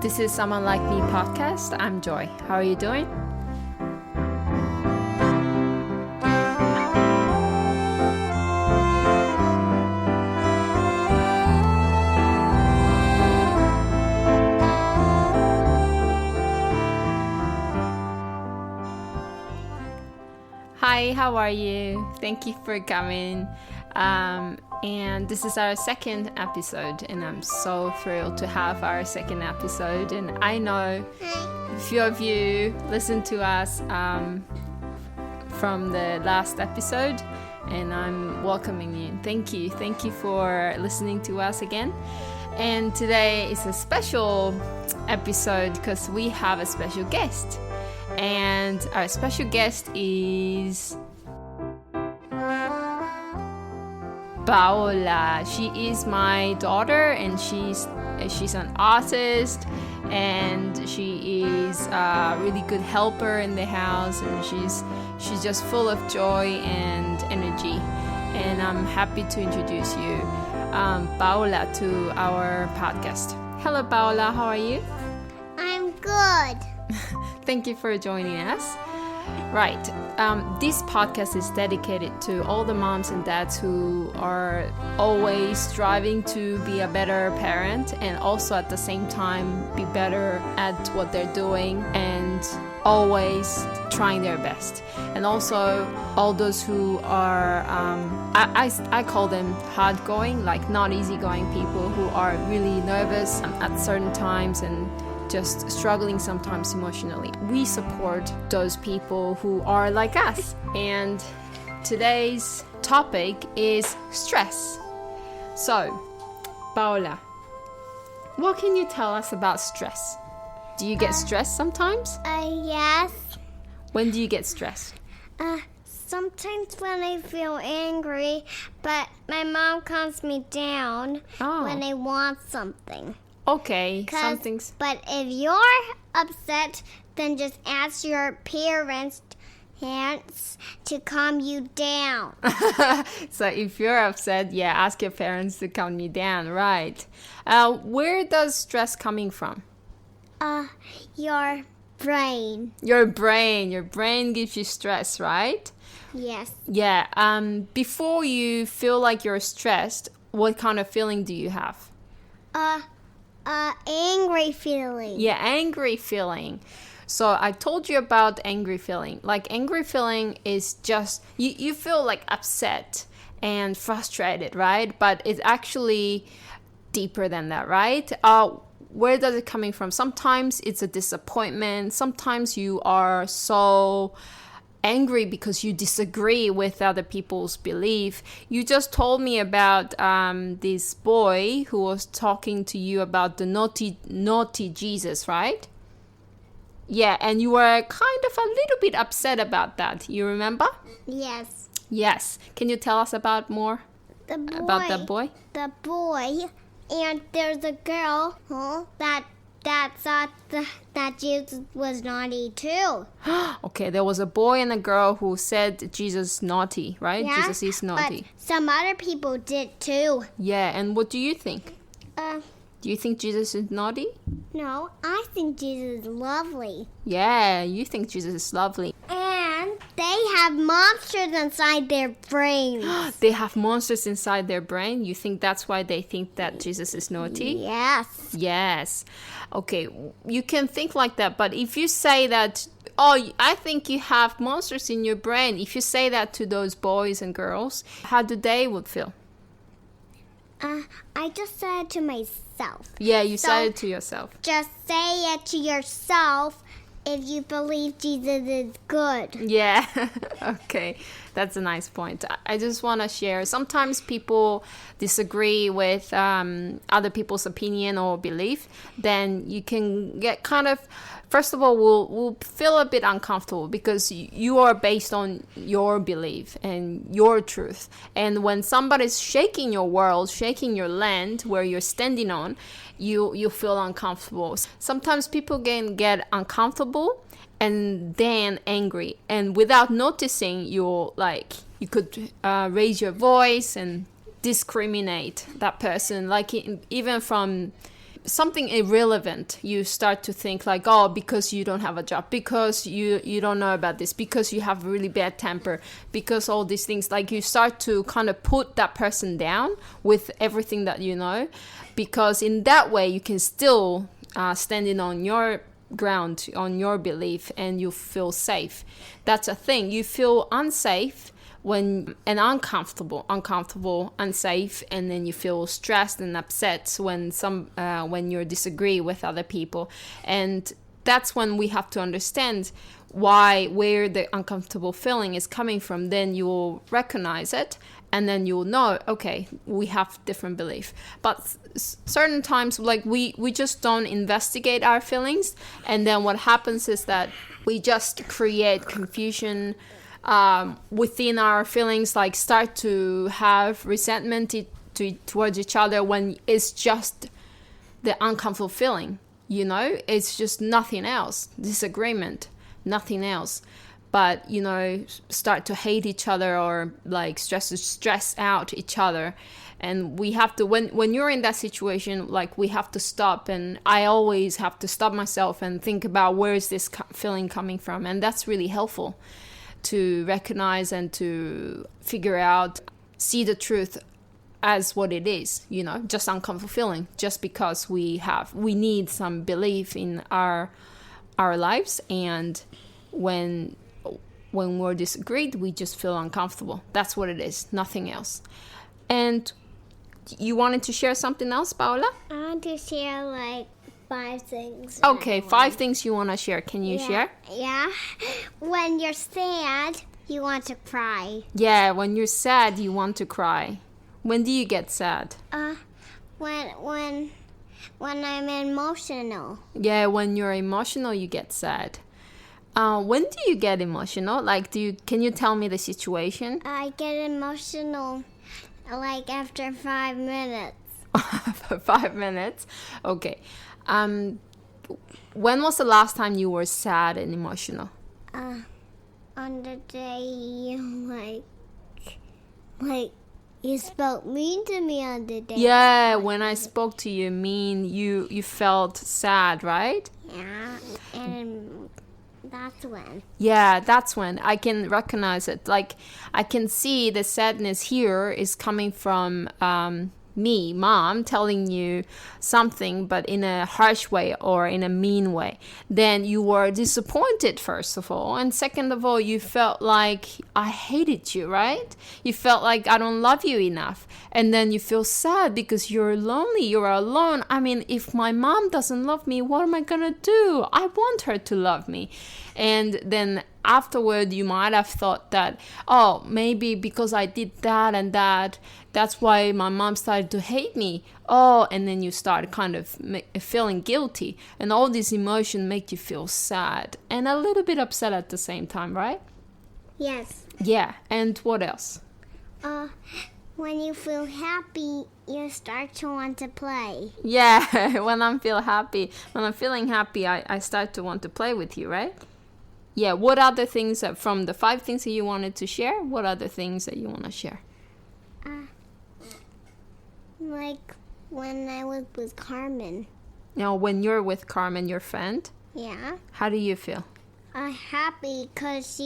This is Someone Like Me podcast. I'm Joy. How are you doing? Hi, how are you? Thank you for coming. And this is our second episode, and I'm so thrilled to have our second episode. And I know a few of you listened to us from the last episode, and I'm welcoming you. Thank you for listening to us again. And today is a special episode because we have a special guest, and our special guest is Paola. She is my daughter, and she's an artist, and she is a really good helper in the house, and she's just full of joy and energy. And I'm happy to introduce you, Paola, to our podcast. Hello, Paola. How are you? I'm good. Thank you for joining us. Right. This podcast is dedicated to all the moms and dads who are always striving to be a better parent and also at the same time be better at what they're doing and always trying their best. And also all those who are, I call them hard-going, like not easygoing people who are really nervous at certain times and just struggling sometimes emotionally. We support those people who are like us. And today's topic is stress. So, Paola, what can you tell us about stress? Do you get stressed sometimes? Yes. When do you get stressed? Sometimes when I feel angry, but my mom calms me down when I want something. Okay, something's... But if you're upset, then just ask your parents to calm you down. So if you're upset, ask your parents to calm you down, right? Where does stress coming from? Your brain. Your brain gives you stress, right? Yes. Yeah. Before you feel like you're stressed, what kind of feeling do you have? Angry feeling. Yeah, angry feeling. So I told you about angry feeling. Like angry feeling is just, you feel like upset and frustrated, right? But it's actually deeper than that, right? Where does it coming from? Sometimes it's a disappointment. Sometimes you are so angry because you disagree with other people's belief. You just told me about this boy who was talking to you about the naughty Jesus, right? Yeah, and you were kind of a little bit upset about that. You remember? Yes. Yes. Can you tell us about more about that boy? The boy, and there's a girl that thought that Jesus was naughty too. Okay, there was a boy and a girl who said Jesus is naughty, right? Yeah, Jesus is naughty. But some other people did too. Yeah, and what do you think? Do you think Jesus is naughty? No, I think Jesus is lovely. Yeah, you think Jesus is lovely. And they have monsters inside their brains. They have monsters inside their brain? You think that's why they think that Jesus is naughty? Yes. Yes. Okay, you can think like that, but if you say that, I think you have monsters in your brain, if you say that to those boys and girls, how do they would feel? I just said it to myself. Yeah, you said it to yourself. Just say it to yourself if you believe Jesus is good. Yeah, okay, that's a nice point. I just want to share, sometimes people disagree with other people's opinion or belief, then you can get kind of, first of all, we'll feel a bit uncomfortable because you are based on your belief and your truth. And when somebody's shaking your world, shaking your land where you're standing on, you feel uncomfortable. Sometimes people can get uncomfortable and then angry, and without noticing, you could raise your voice and discriminate that person, like even from something irrelevant, you start to think like, oh, because you don't have a job, because you don't know about this, because you have really bad temper, because all these things, like you start to kind of put that person down with everything that you know, because in that way you can still standing on your ground, on your belief, and you feel safe. That's a thing. You feel unsafe when and uncomfortable, unsafe, and then you feel stressed and upset when you disagree with other people, and that's when we have to understand where the uncomfortable feeling is coming from. Then you will recognize it, and then you'll know, okay, we have different belief. But certain times, like we just don't investigate our feelings, and then what happens is that we just create confusion within our feelings, like start to have resentment towards each other when it's just the uncomfortable feeling, it's just nothing else, disagreement, nothing else. But, start to hate each other or like stress out each other. And we have to, when you're in that situation, like we have to stop, and I always have to stop myself and think about where is this feeling coming from. And that's really helpful to recognize and to figure out, see the truth as what it is, just uncomfortable feeling, just because we need some belief in our lives, and when we're disagreed, we just feel uncomfortable. That's what it is, nothing else. And you wanted to share something else, Paola? I want to share like 5 things. Okay, 5 things you want to share. Can you share? Yeah. When you're sad, you want to cry. Yeah, when you're sad, you want to cry. When do you get sad? When I'm emotional. Yeah, when you're emotional, you get sad. When do you get emotional? Like, can you tell me the situation? I get emotional like after 5 minutes. 5 minutes? Okay. When was the last time you were sad and emotional? On the day, like you spoke mean to me on the day. Yeah, when I spoke to you mean, you felt sad, right? Yeah, and that's when. Yeah, that's when I can recognize it. Like, I can see the sadness here is coming from me, mom, telling you something, but in a harsh way or in a mean way. Then you were disappointed, first of all. And second of all, you felt like I hated you, right? You felt like I don't love you enough. And then you feel sad because you're lonely, you're alone. I mean, if my mom doesn't love me, what am I gonna do? I want her to love me. And then afterward, you might have thought that, oh, maybe because I did that and that, that's why my mom started to hate me. Oh, and then you start kind of feeling guilty. And all these emotions make you feel sad and a little bit upset at the same time, right? Yes. Yeah, and what else? When you feel happy, you start to want to play. Yeah, when I'm feeling happy, I start to want to play with you, right? Yeah, what other things, from the 5 things that you wanted to share, what other things that you want to share? Like when I was with Carmen. Now, when you're with Carmen, your friend? Yeah. How do you feel? Happy because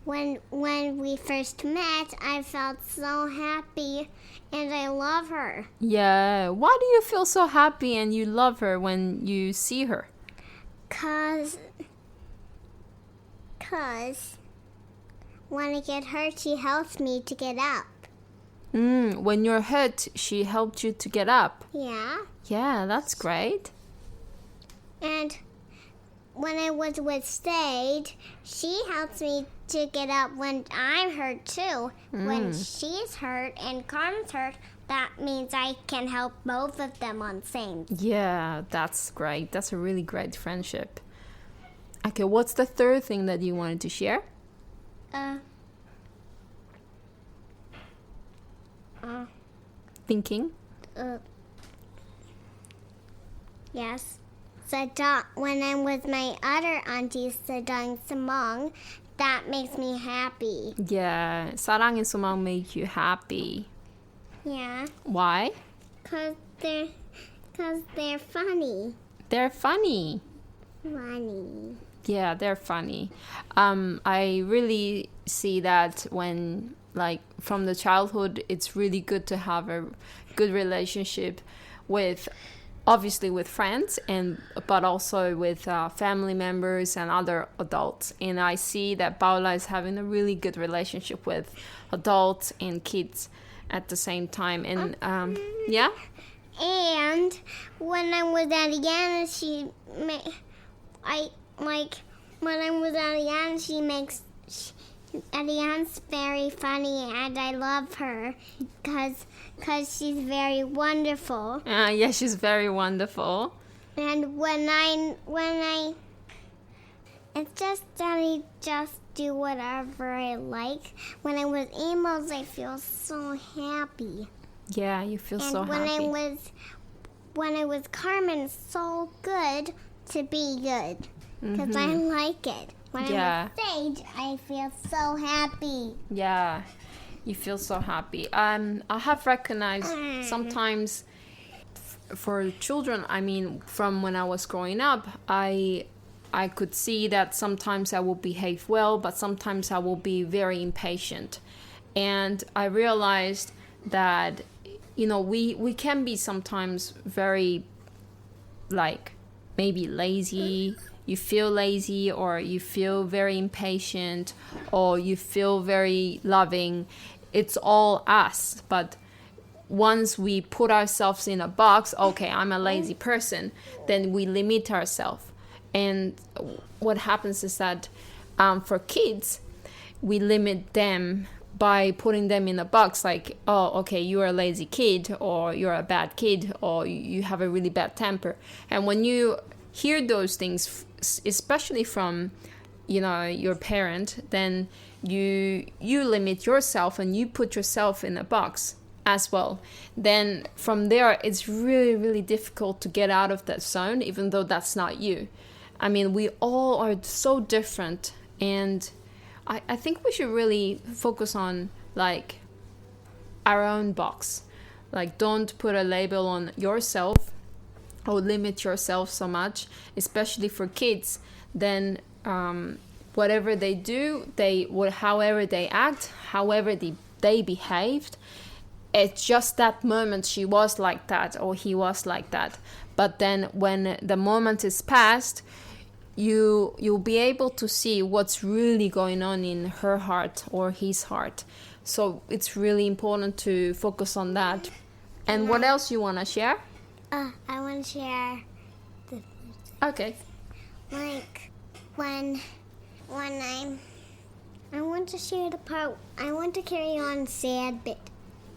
when we first met, I felt so happy and I love her. Yeah, why do you feel so happy and you love her when you see her? Cause when I get hurt, she helps me to get up. When you're hurt, she helped you to get up. Yeah. Yeah, that's great. And when I was with Stade, she helps me to get up when I'm hurt too. When she's hurt and Carmen's hurt, that means I can help both of them on same. Yeah, that's great. That's a really great friendship. Okay, what's the 3rd thing that you wanted to share? Thinking? Yes. When I'm with my other aunties, Sadang Samong, that makes me happy. Yeah, sarang and sumang make you happy. Yeah. Why? Because Because they're funny. They're funny. Funny. Yeah, they're funny. I really see that when, like, from the childhood, it's really good to have a good relationship with, obviously with friends, but also with family members and other adults. And I see that Paola is having a really good relationship with adults and kids at the same time. And yeah. And when I was at Yana, Ariane's very funny, and I love her because she's very wonderful. Yeah, she's very wonderful. And it's just that I just do whatever I like. When I was emos, I feel so happy. Yeah, you feel so happy. And when I was Carmen, it's so good to be good because I like it. When I'm on stage, I feel so happy. Yeah, you feel so happy. I have recognized sometimes for children, I mean, from when I was growing up, I could see that sometimes I will behave well, but sometimes I will be very impatient. And I realized that, you know, we can be sometimes very, like, maybe lazy. You feel lazy, or you feel very impatient, or you feel very loving. It's all us. But once we put ourselves in a box, okay, I'm a lazy person, then we limit ourselves. And what happens is that for kids, we limit them by putting them in a box, like, oh, okay, you're a lazy kid, or you're a bad kid, or you have a really bad temper. And when you hear those things, especially from, you know, your parent, then you limit yourself and you put yourself in a box as well. Then from there, it's really, really difficult to get out of that zone, even though that's not you. I mean, we all are so different, and I think we should really focus on, like, our own box. Like, don't put a label on yourself or limit yourself so much, especially for kids. Then whatever they do, however they act, however they behaved, it's just that moment she was like that or he was like that. But then when the moment is past, you'll be able to see what's really going on in her heart or his heart. So it's really important to focus on that. And what else you want to share? I want to share Okay. like when I want to share the part. I want to carry on sad bit.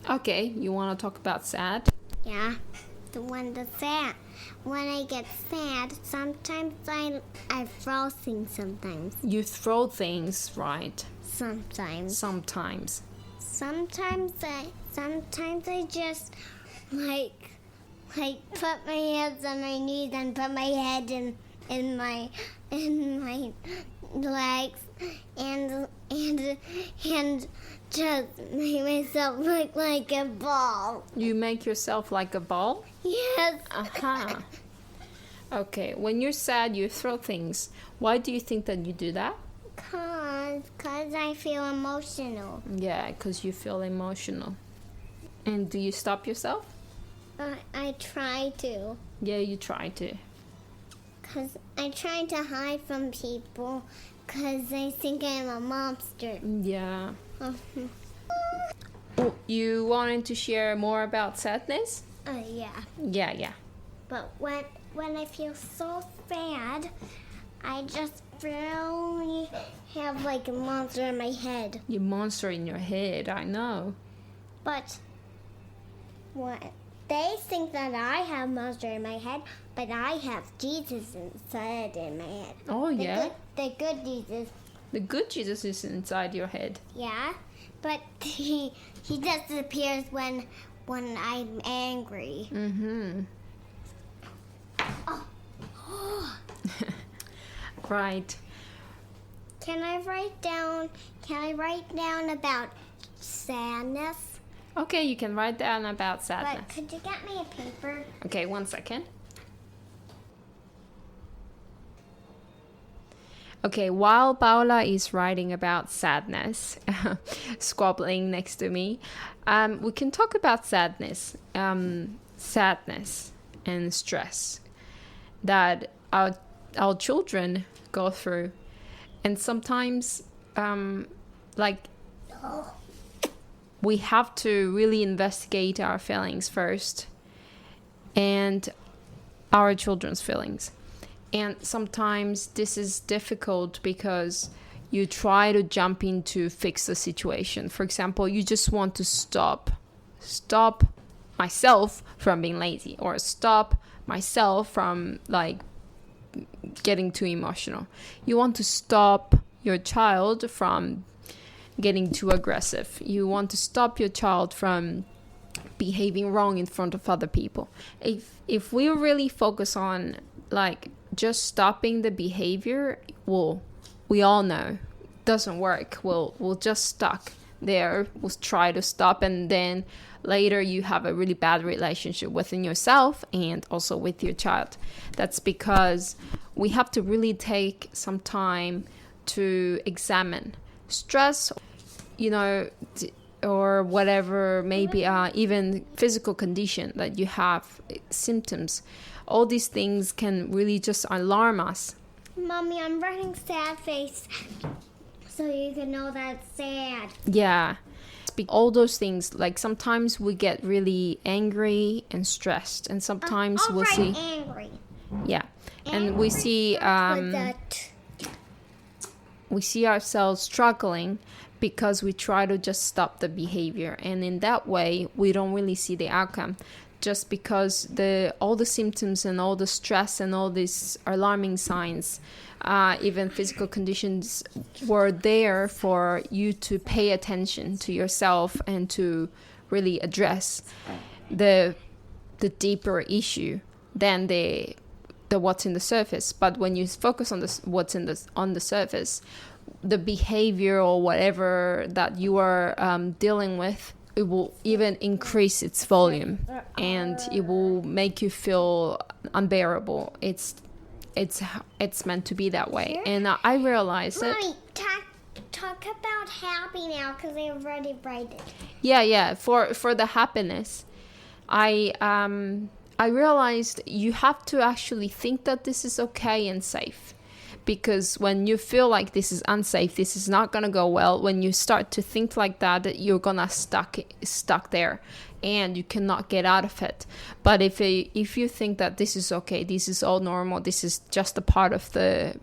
Okay, you want to talk about sad? Yeah, the sad. When I get sad, sometimes I throw things. Sometimes. You throw things, right? Sometimes. Sometimes. Sometimes I just like put my hands on my knees and put my head in my legs and just make myself look like a ball. You make yourself like a ball? Yes. Uh-huh. Okay, when you're sad, you throw things. Why do you think that you do that? Cause I feel emotional. Yeah, because you feel emotional. And do you stop yourself? I try to. Yeah, you try to. Cause I try to hide from people, cause they think I'm a monster. Yeah. Oh, you wanted to share more about sadness? Yeah. Yeah. But when I feel so sad, I just really have like a monster in my head. You monster in your head, I know. But what they think that I have monster in my head, but I have Jesus inside in my head. Oh, yeah? The good Jesus. The good Jesus is inside your head. Yeah, but he disappears when I'm angry. Mm-hmm. Oh. Right. Can I write down about sadness? Okay, you can write down about sadness. But could you get me a paper? Okay, 1 second. Okay, while Paola is writing about sadness, squabbling next to me, we can talk about sadness and stress that our children go through. And sometimes, we have to really investigate our feelings first and our children's feelings. And sometimes this is difficult because you try to jump in to fix the situation. For example, you just want to stop myself from being lazy, or stop myself from getting too emotional. You want to stop your child from getting too aggressive. You want to stop your child from behaving wrong in front of other people. If we really focus on just stopping the behavior, we all know doesn't work. We'll just stuck there. We'll try to stop, and then later you have a really bad relationship within yourself and also with your child. That's because we have to really take some time to examine stress, or whatever, maybe even physical condition that you have, symptoms. All these things can really just alarm us. Mommy, I'm writing sad face so you can know that it's sad. Yeah. All those things, sometimes we get really angry and stressed, and sometimes I'll we'll see angry. Yeah. And Angry we see we see ourselves struggling because we try to just stop the behavior, and in that way we don't really see the outcome, just because all the symptoms and all the stress and all these alarming signs, even physical conditions, were there for you to pay attention to yourself and to really address the deeper issue than the what's in the surface. But when you focus on what's on the surface, the behavior or whatever that you are dealing with, it will even increase its volume, and it will make you feel unbearable. It's meant to be that way. And I realized that. Mommy, talk about happy now, because I already write it. Yeah. For the happiness, I realized you have to actually think that this is okay and safe. Because when you feel like this is unsafe, this is not going to go well, when you start to think like that, you're going to stuck there and you cannot get out of it. But if you think that this is okay, this is all normal, this is just a part of the,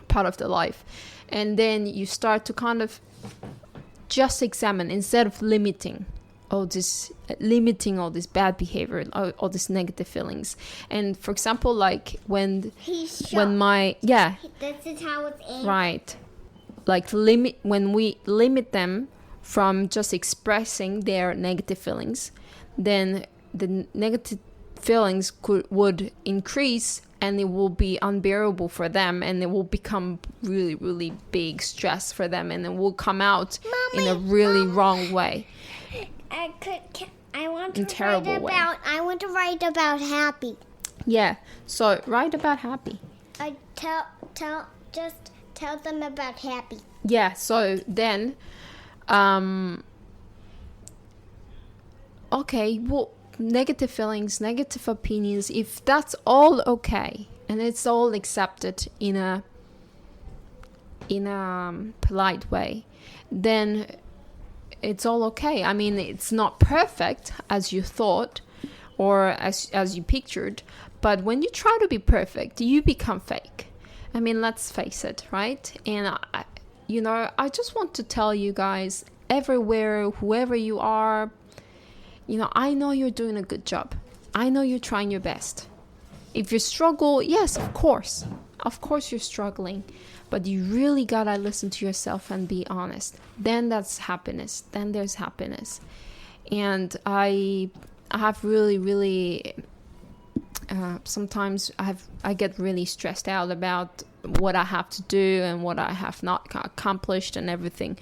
part of the life. And then you start to kind of just examine, instead of limiting all this bad behavior, all these negative feelings. And for example, when my this is how it's aimed. Right, when we limit them from just expressing their negative feelings, then the negative feelings would increase, and it will be unbearable for them, and it will become really, really big stress for them, and it will come out in a really wrong way. I want to write about happy. Yeah, so write about happy. Just tell them about happy. Yeah, so then, okay, well, negative feelings, negative opinions, if that's all okay and it's all accepted in a polite way, then it's all okay. I mean, it's not perfect as you thought or as you pictured, but when you try to be perfect, you become fake. I mean, let's face it, right? And I just want to tell you guys, everywhere, whoever you are, I know you're doing a good job. I know you're trying your best. If you struggle, yes, of course you're struggling, but you really gotta listen to yourself and be honest. Then that's happiness. Then there's happiness. And I have really, really, sometimes I get really stressed out about what I have to do and what I have not accomplished and everything.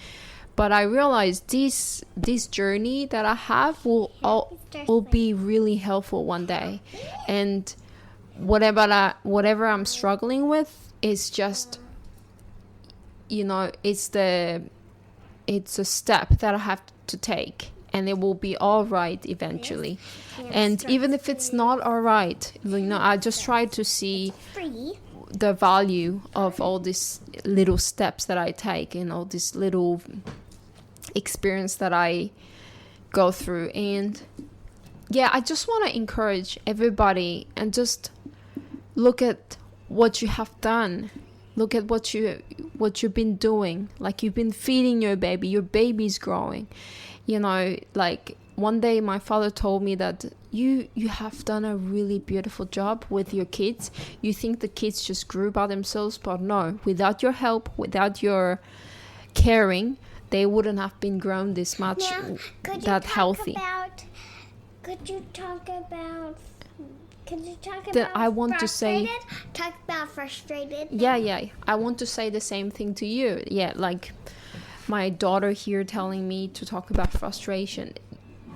But I realized this journey that I have will be really helpful one day. And whatever I'm struggling with is just, it's a step that I have to take, and it will be all right eventually. And even if it's not all right, I just try to see the value of all these little steps that I take and all these little experience that I go through. And yeah, I just want to encourage everybody and just look at what you have done. Look at what you've been doing. Like, you've been feeding your baby's growing. Like, one day my father told me that you have done a really beautiful job with your kids. You think the kids just grew by themselves, but no, without your help, without your caring, they wouldn't have been grown this much, that healthy. Could you talk about I want to say, talk about frustrated? Yeah. I want to say the same thing to you. Yeah, like my daughter here telling me to talk about frustration.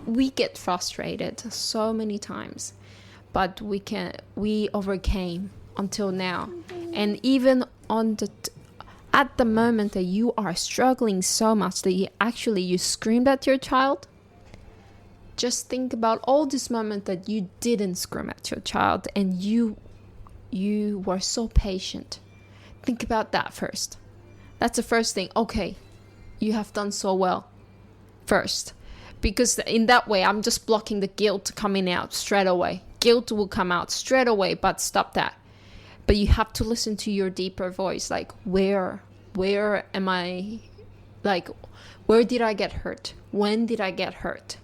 We get frustrated so many times, but we overcame until now. And even at the moment that you are struggling so much that you screamed at your child, just think about all this moment that you didn't scream at your child and you were so patient. Think about that first. That's the first thing. Okay, you have done so well first. Because in that way, I'm just blocking the guilt coming out straight away. Guilt will come out straight away, but stop that. But you have to listen to your deeper voice. Like, where am I? Like, where did I get hurt? When did I get hurt?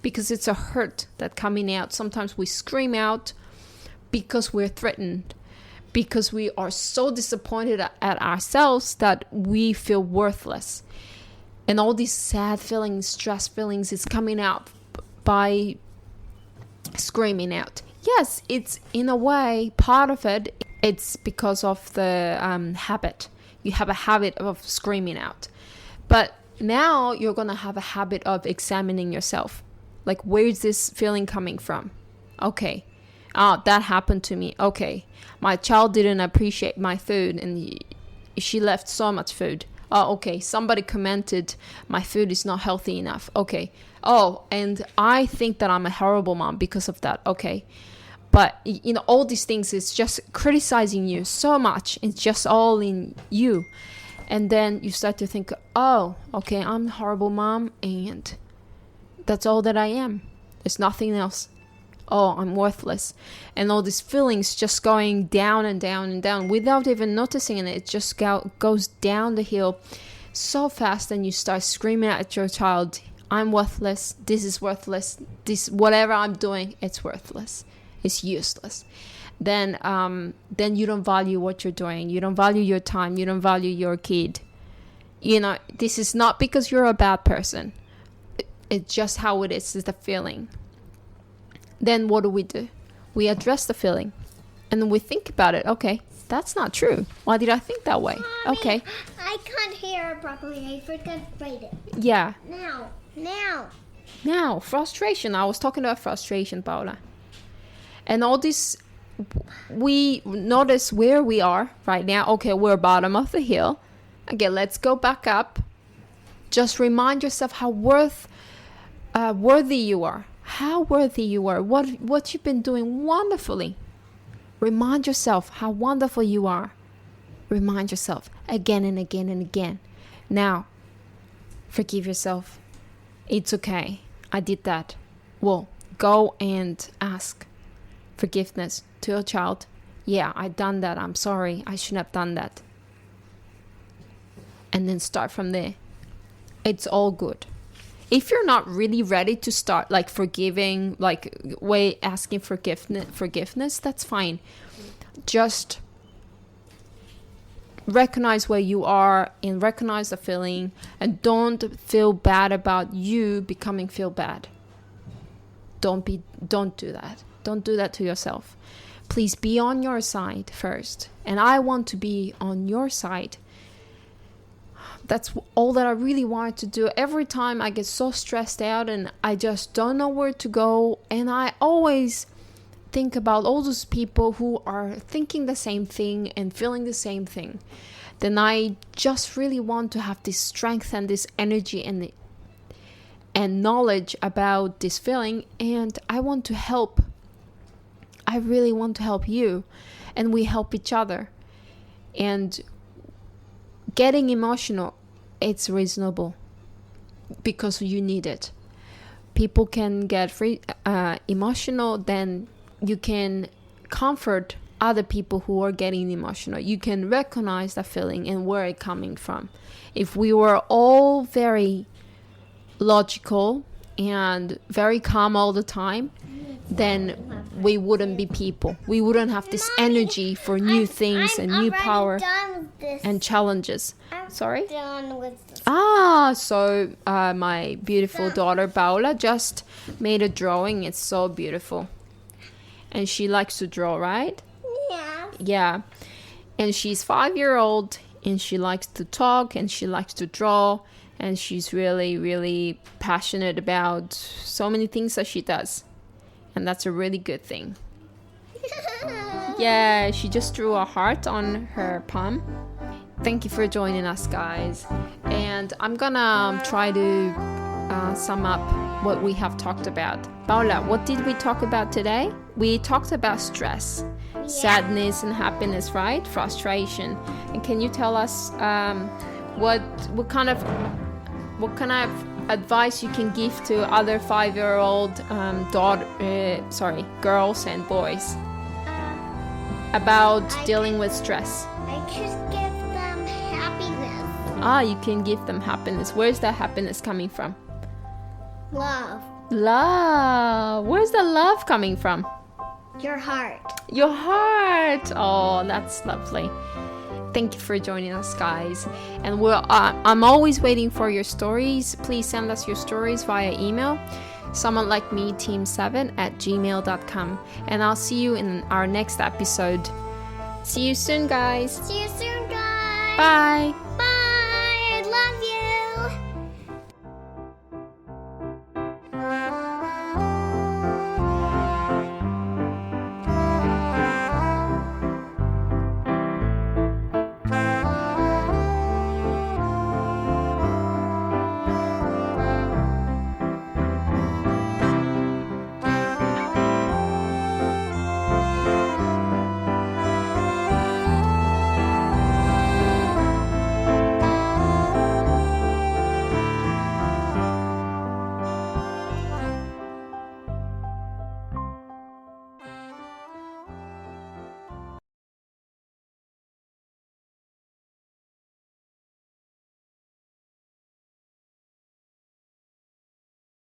Because it's a hurt that coming out. Sometimes we scream out because we're threatened. Because we are so disappointed at ourselves that we feel worthless. And all these sad feelings, stress feelings is coming out by screaming out. Yes, it's in a way, part of it, it's because of the habit. You have a habit of screaming out. But now you're going to have a habit of examining yourself. Like, where is this feeling coming from? Okay. That happened to me. Okay. My child didn't appreciate my food and she left so much food. Oh, okay. Somebody commented my food is not healthy enough. Okay. Oh, and I think that I'm a horrible mom because of that. Okay. But, all these things is just criticizing you so much. It's just all in you. And then you start to think, oh, okay, I'm a horrible mom and that's all that I am. There's nothing else. Oh, I'm worthless. And all these feelings just going down and down and down without even noticing it. It just goes down the hill so fast, and you start screaming at your child, I'm worthless. This is worthless. This, whatever I'm doing, it's worthless. It's useless. Then you don't value what you're doing. You don't value your time. You don't value your kid. This is not because you're a bad person. It's just how it is the feeling. Then what do? We address the feeling. And then we think about it. Okay, that's not true. Why did I think that way? Mommy, okay. I can't hear it properly. I forgot to write it. Yeah. Now. Frustration. I was talking about frustration, Paola. And all this, we notice where we are right now. Okay, we're bottom of the hill. Okay, let's go back up. Just remind yourself how worthy you are. How worthy you are. What you've been doing wonderfully. Remind yourself how wonderful you are. Remind yourself again and again and again. Now, forgive yourself. It's okay. I did that. Well, go and ask forgiveness to your child. Yeah, I done that. I'm sorry. I shouldn't have done that. And then start from there. It's all good. If you're not really ready to start like forgiving, asking forgiveness, that's fine. Just recognize where you are and recognize the feeling, and don't feel bad about you feel bad. Don't do that. Don't do that to yourself. Please be on your side first. And I want to be on your side. that's all that I really wanted to do. Every time I get so stressed out and I just don't know where to go, and I always think about all those people who are thinking the same thing and feeling the same thing, then I just really want to have this strength and this energy and knowledge about this feeling, and I want to help. I really want to help you, and we help each other. And getting emotional, it's reasonable because you need it. People can get emotional, then you can comfort other people who are getting emotional. You can recognize the feeling and where it's coming from. If we were all very logical and very calm all the time, then we wouldn't be people. We wouldn't have this energy for new things and new power and challenges. Sorry? Done with this. So my beautiful daughter Paola just made a drawing. It's so beautiful. And she likes to draw, right? Yeah. Yeah. And she's 5-year-old, and she likes to talk, and she likes to draw, and she's really, really passionate about so many things that she does. And that's a really good thing. Yeah, she just drew a heart on her palm. Thank you for joining us, guys. And I'm gonna try to sum up what we have talked about. Paola, what did we talk about today? We talked about stress, sadness and happiness, right? Frustration. And can you tell us what kind of advice you can give to other 5-year-old girls and boys about dealing with stress? I just give them happiness. You can give them happiness. Where's that happiness coming from? Love. Love. Where's the love coming from? Your heart. Your heart. Oh, that's lovely. Thank you for joining us, guys. And I'm always waiting for your stories. Please send us your stories via email, someonelikemeteam7@gmail.com. And I'll see you in our next episode. See you soon, guys. See you soon, guys. Bye.